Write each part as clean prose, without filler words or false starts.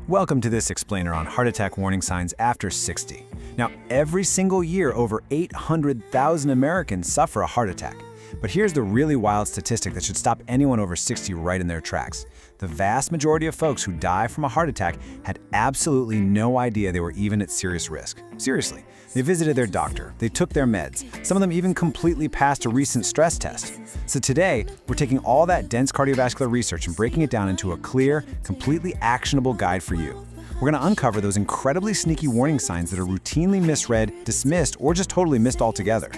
Welcome to this explainer on heart attack warning signs after 60. Now, every single year, over 800,000 Americans suffer a heart attack. But here's the really wild statistic that should stop anyone over 60 right in their tracks. The vast majority of folks who die from a heart attack had absolutely no idea they were even at serious risk. Seriously, they visited their doctor, they took their meds, some of them even completely passed a recent stress test. So today, we're taking all that dense cardiovascular research and breaking it down into a clear, completely actionable guide for you. We're going to uncover those incredibly sneaky warning signs that are routinely misread, dismissed, or just totally missed altogether.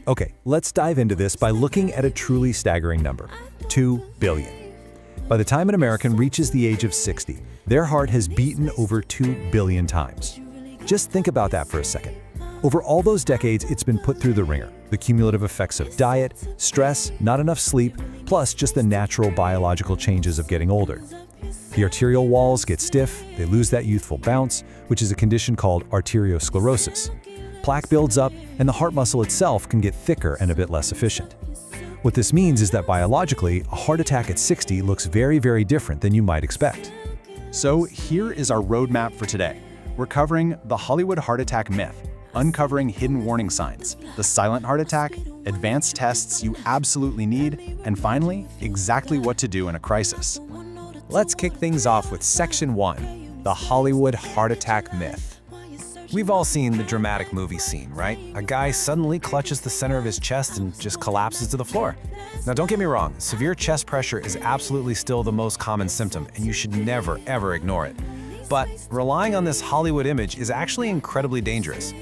Okay, let's dive into this by looking at a truly staggering number: 2 billion. By the time an American reaches the age of 60, their heart has beaten over 2 billion times. Just think about that for a second. Over all those decades, it's been put through the ringer. The cumulative effects of diet, stress, not enough sleep, plus just the natural biological changes of getting older. The arterial walls get stiff, they lose that youthful bounce, which is a condition called arteriosclerosis. Plaque builds up, and the heart muscle itself can get thicker and a bit less efficient. What this means is that biologically, a heart attack at 60 looks very, very different than you might expect. So here is our roadmap for today. We're covering the Hollywood heart attack myth, uncovering hidden warning signs, the silent heart attack, advanced tests you absolutely need, and finally, exactly what to do in a crisis. Let's kick things off with Section 1, the Hollywood heart attack myth. We've all seen the dramatic movie scene, right? A guy suddenly clutches the center of his chest and just collapses to the floor. Now, don't get me wrong, severe chest pressure is absolutely still the most common symptom, and you should never, ever ignore it. But relying on this Hollywood image is actually incredibly dangerous.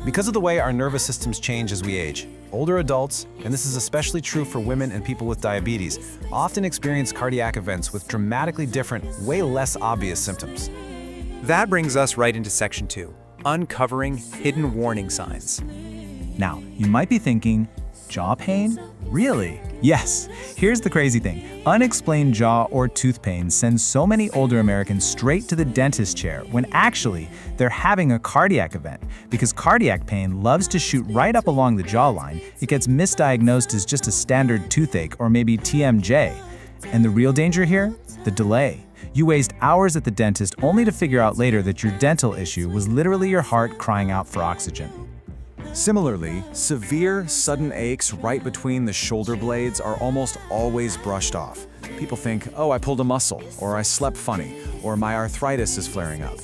Because of the way our nervous systems change as we age, older adults, and this is especially true for women and people with diabetes, often experience cardiac events with dramatically different, way less obvious symptoms. That brings us right into Section 2, uncovering hidden warning signs. Now, you might be thinking, jaw pain? Really? Yes. Here's the crazy thing. Unexplained jaw or tooth pain sends so many older Americans straight to the dentist chair when actually they're having a cardiac event. Because cardiac pain loves to shoot right up along the jawline, it gets misdiagnosed as just a standard toothache or maybe TMJ. And the real danger here? The delay. You waste hours at the dentist only to figure out later that your dental issue was literally your heart crying out for oxygen. Similarly, severe, sudden aches right between the shoulder blades are almost always brushed off. People think, oh, I pulled a muscle, or I slept funny, or my arthritis is flaring up.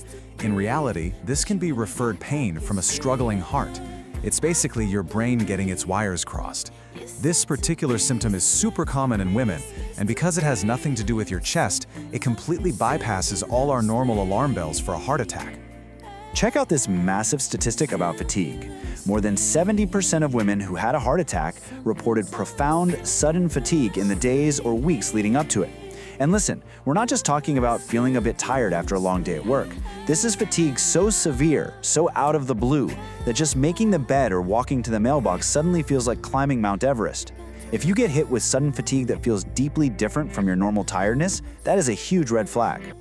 In reality, this can be referred pain from a struggling heart. It's basically your brain getting its wires crossed. This particular symptom is super common in women, and because it has nothing to do with your chest, it completely bypasses all our normal alarm bells for a heart attack. Check out this massive statistic about fatigue. More than 70% of women who had a heart attack reported profound, sudden fatigue in the days or weeks leading up to it. And listen, we're not just talking about feeling a bit tired after a long day at work. This is fatigue so severe, so out of the blue, that just making the bed or walking to the mailbox suddenly feels like climbing Mount Everest. If you get hit with sudden fatigue that feels deeply different from your normal tiredness, that is a huge red flag.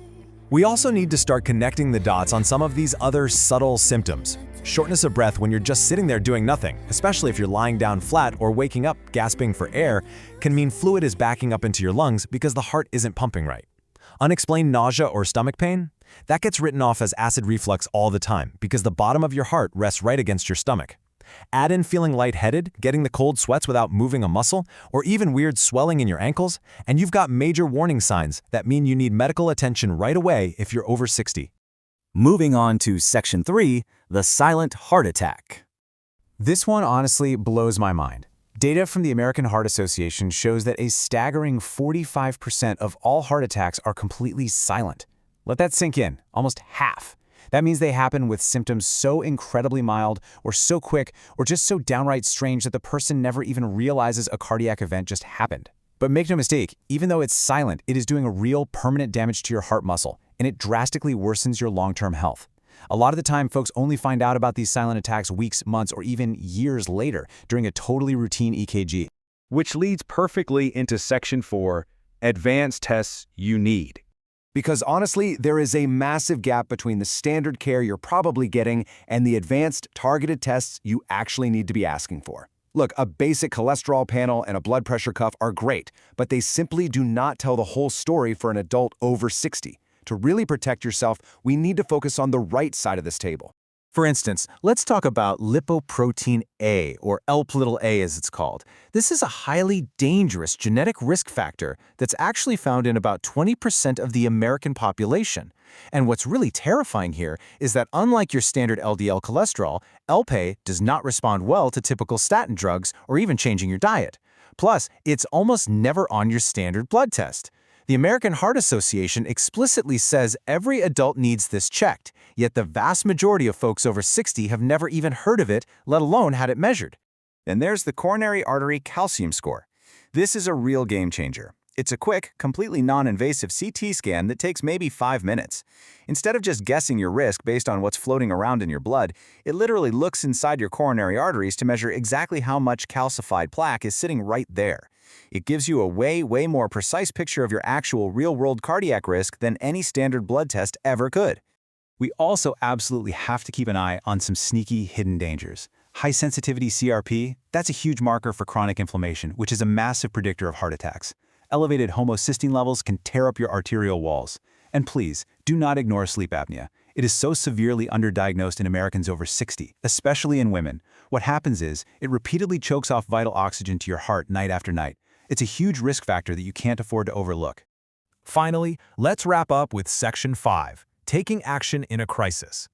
We also need to start connecting the dots on some of these other subtle symptoms. Shortness of breath when you're just sitting there doing nothing, especially if you're lying down flat or waking up gasping for air, can mean fluid is backing up into your lungs because the heart isn't pumping right. Unexplained nausea or stomach pain? That gets written off as acid reflux all the time because the bottom of your heart rests right against your stomach. Add in feeling lightheaded, getting the cold sweats without moving a muscle, or even weird swelling in your ankles, and you've got major warning signs that mean you need medical attention right away if you're over 60. Moving on to Section 3, the silent heart attack. This one honestly blows my mind. Data from the American Heart Association shows that a staggering 45% of all heart attacks are completely silent. Let that sink in, almost half. That means they happen with symptoms so incredibly mild, or so quick, or just so downright strange that the person never even realizes a cardiac event just happened. But make no mistake, even though it's silent, it is doing a real permanent damage to your heart muscle, and it drastically worsens your long-term health. A lot of the time, folks only find out about these silent attacks weeks, months, or even years later during a totally routine EKG. Which leads perfectly into Section 4, advanced tests you need. Because honestly, there is a massive gap between the standard care you're probably getting and the advanced, targeted tests you actually need to be asking for. Look, a basic cholesterol panel and a blood pressure cuff are great, but they simply do not tell the whole story for an adult over 60. To really protect yourself, we need to focus on the right side of this table. For instance, let's talk about lipoprotein A, or Lp(a) as it's called. This is a highly dangerous genetic risk factor that's actually found in about 20% of the American population. And what's really terrifying here is that unlike your standard LDL cholesterol, Lp does not respond well to typical statin drugs or even changing your diet. Plus, it's almost never on your standard blood test. The American Heart Association explicitly says every adult needs this checked, yet the vast majority of folks over 60 have never even heard of it, let alone had it measured. Then there's the coronary artery calcium score. This is a real game changer. It's a quick, completely non-invasive CT scan that takes maybe 5 minutes. Instead of just guessing your risk based on what's floating around in your blood, it literally looks inside your coronary arteries to measure exactly how much calcified plaque is sitting right there. It gives you a way more precise picture of your actual real-world cardiac risk than any standard blood test ever could. We also absolutely have to keep an eye on some sneaky hidden dangers. High-sensitivity CRP, that's a huge marker for chronic inflammation, which is a massive predictor of heart attacks. Elevated homocysteine levels can tear up your arterial walls. And please, do not ignore sleep apnea. It is so severely underdiagnosed in Americans over 60, especially in women. What happens is, it repeatedly chokes off vital oxygen to your heart night after night. It's a huge risk factor that you can't afford to overlook. Finally, let's wrap up with Section 5, taking action in a crisis.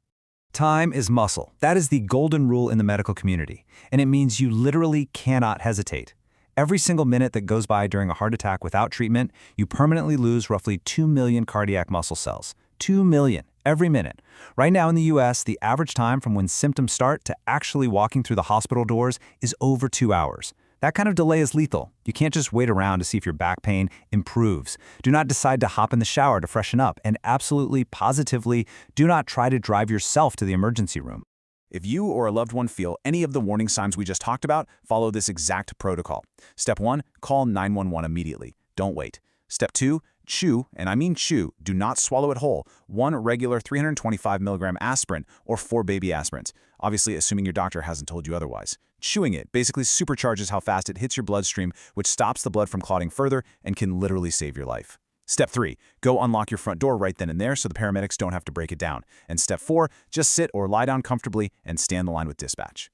Time is muscle. That is the golden rule in the medical community, and it means you literally cannot hesitate. Every single minute that goes by during a heart attack without treatment, you permanently lose roughly 2 million cardiac muscle cells. 2 million every minute. Right now in the US, the average time from when symptoms start to actually walking through the hospital doors is over 2 hours. That kind of delay is lethal. You can't just wait around to see if your back pain improves. Do not decide to hop in the shower to freshen up, and absolutely, positively, do not try to drive yourself to the emergency room. If you or a loved one feel any of the warning signs we just talked about, follow this exact protocol. Step 1, call 911 immediately. Don't wait. Step 2, chew, and I mean chew, do not swallow it whole, 1 regular 325 milligram aspirin or 4 baby aspirins, obviously assuming your doctor hasn't told you otherwise. Chewing it basically supercharges how fast it hits your bloodstream, which stops the blood from clotting further and can literally save your life. Step 3, go unlock your front door right then and there so the paramedics don't have to break it down. And Step 4, just sit or lie down comfortably and stay on the line with dispatch.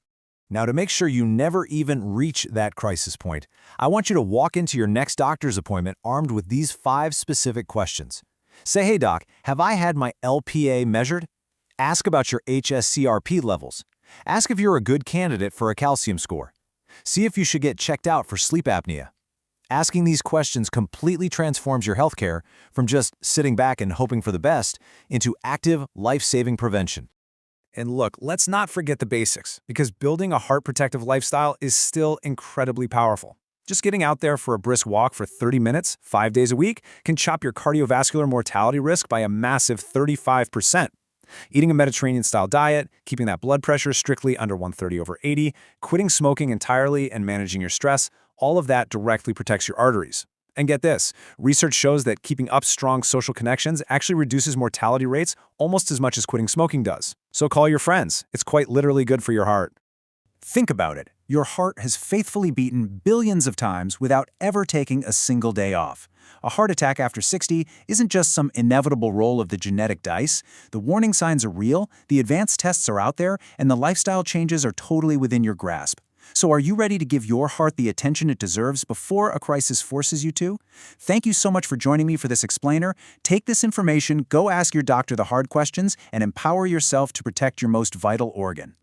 Now, to make sure you never even reach that crisis point, I want you to walk into your next doctor's appointment armed with these 5 specific questions. Say, "Hey doc, have I had my LPA measured?" Ask about your hsCRP levels. Ask if you're a good candidate for a calcium score. See if you should get checked out for sleep apnea. Asking these questions completely transforms your healthcare from just sitting back and hoping for the best into active, life-saving prevention. And look, let's not forget the basics, because building a heart-protective lifestyle is still incredibly powerful. Just getting out there for a brisk walk for 30 minutes, 5 days a week, can chop your cardiovascular mortality risk by a massive 35%. Eating a Mediterranean-style diet, keeping that blood pressure strictly under 130/80, quitting smoking entirely and managing your stress, all of that directly protects your arteries. And get this, research shows that keeping up strong social connections actually reduces mortality rates almost as much as quitting smoking does. So call your friends. It's quite literally good for your heart. Think about it. Your heart has faithfully beaten billions of times without ever taking a single day off. A heart attack after 60 isn't just some inevitable roll of the genetic dice. The warning signs are real, the advanced tests are out there, and the lifestyle changes are totally within your grasp. So are you ready to give your heart the attention it deserves before a crisis forces you to? Thank you so much for joining me for this explainer. Take this information, go ask your doctor the hard questions, and empower yourself to protect your most vital organ.